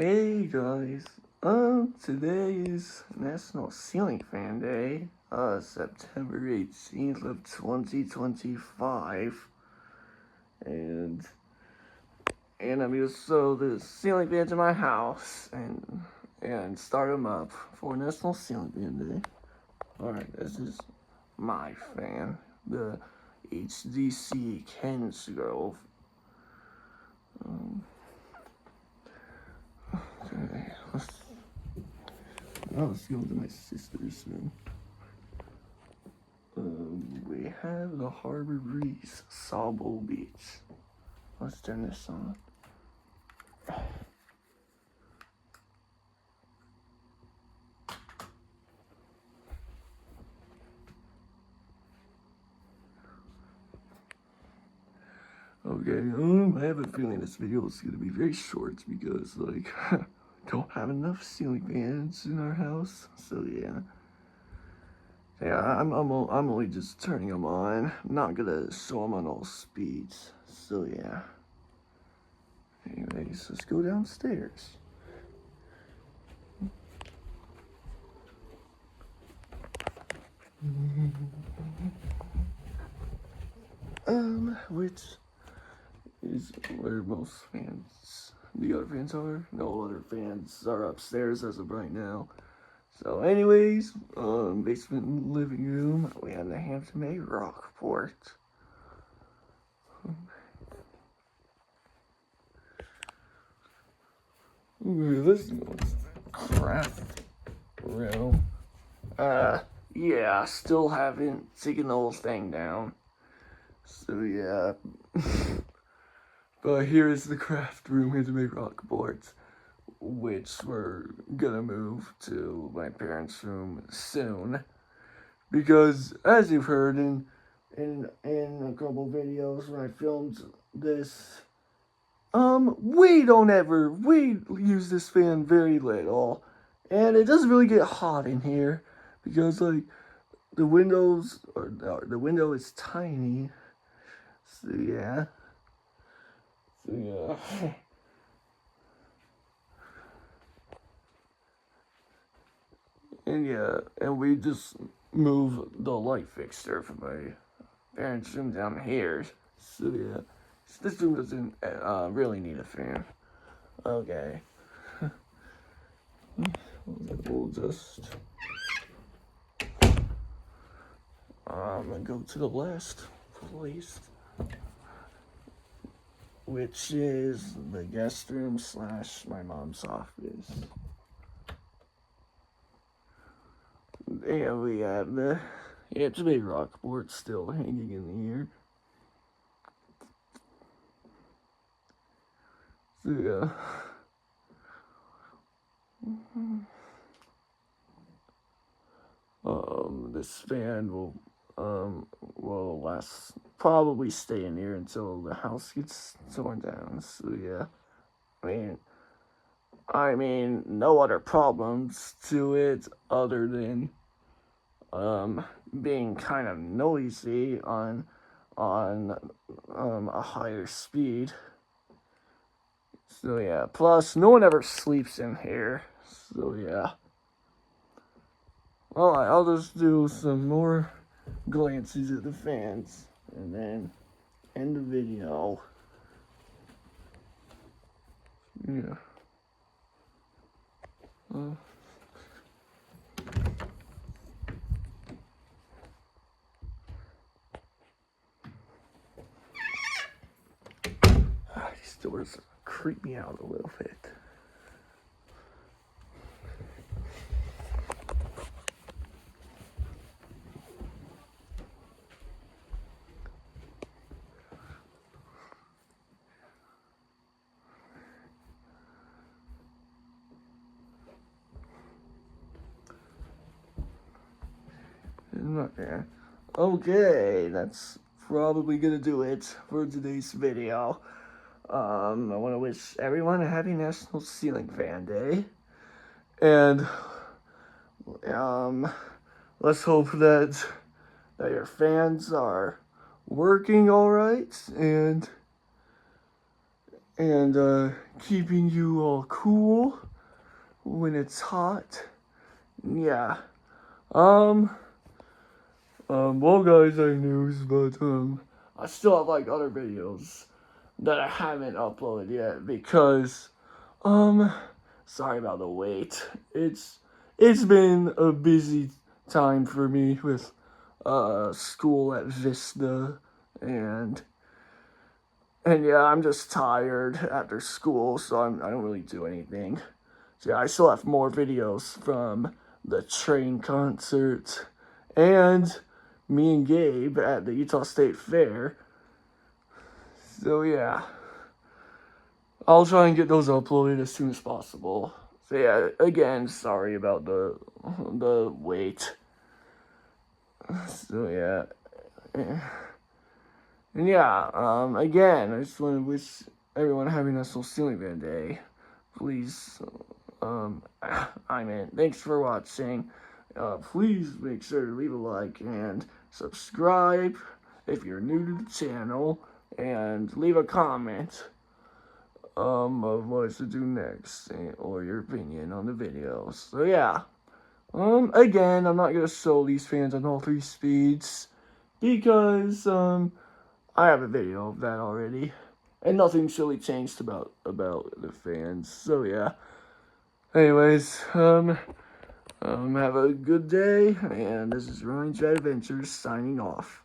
Hey guys, today is National Ceiling Fan Day, September 18th of 2025, and I'm gonna sew the ceiling fans in my house and start them up for National Ceiling Fan Day. Alright, this is my fan, the HDC Kensgrove. Okay, let's go to my sister's room. We have the Harbor Breeze, Sawbo Beach. Let's turn this on. Okay, I have a feeling this video is gonna be very short because, like, don't have enough ceiling fans in our house. So yeah, I'm only just turning them on. I'm not gonna show them on all speeds. So yeah. Anyways, let's go downstairs. Which is where most fans, the other fans are. No other fans are upstairs as of right now. So anyways, basement and living room, we have the Hampton Bay Rockport. Ooh, this one's craft room. Yeah, still haven't taken the whole thing down. So yeah. But here is the craft room in the Rockport, which we're gonna move to my parents' room soon. Because as you've heard in a couple videos when I filmed this, we use this fan very little, and it doesn't really get hot in here because like the window is tiny. So yeah. And we just move the light fixture from my parents' room down here. So yeah, this room doesn't really need a fan. Okay. We'll just go to the last place, which is the guest room / my mom's office. And we have the Hampton Bay Rockport still hanging in the air. So yeah. This fan will last, probably stay in here until the house gets torn down. So yeah, I mean, no other problems to it other than being kind of noisy on a higher speed. So yeah, plus no one ever sleeps in here. So yeah. Well, I'll just do some more glances at the fans and then end the video. Yeah. These doors creep me out a little bit. Okay, that's probably gonna do it for today's video. I want to wish everyone a happy National Ceiling Fan Day, and let's hope that your fans are working all right, and keeping you all cool when it's hot. Yeah. Well, guys, I news, but I still have like other videos that I haven't uploaded yet because sorry about the wait. It's been a busy time for me with school at Vista and yeah, I'm just tired after school, so I don't really do anything. So yeah, I still have more videos from the train concert and me and Gabe at the Utah State Fair. So yeah, I'll try and get those uploaded as soon as possible. So yeah, again, sorry about the wait. So yeah. And yeah, again, I just want to wish everyone a happy National Ceiling Fan Day. Please, thanks for watching. Please make sure to leave a like and subscribe if you're new to the channel, and leave a comment of what to do next or your opinion on the videos. So yeah, again, I'm not gonna show these fans on all 3 speeds because I have a video of that already, and nothing's really changed about the fans. So yeah. Anyways, have a good day, and this is Ryan's Red Adventures signing off.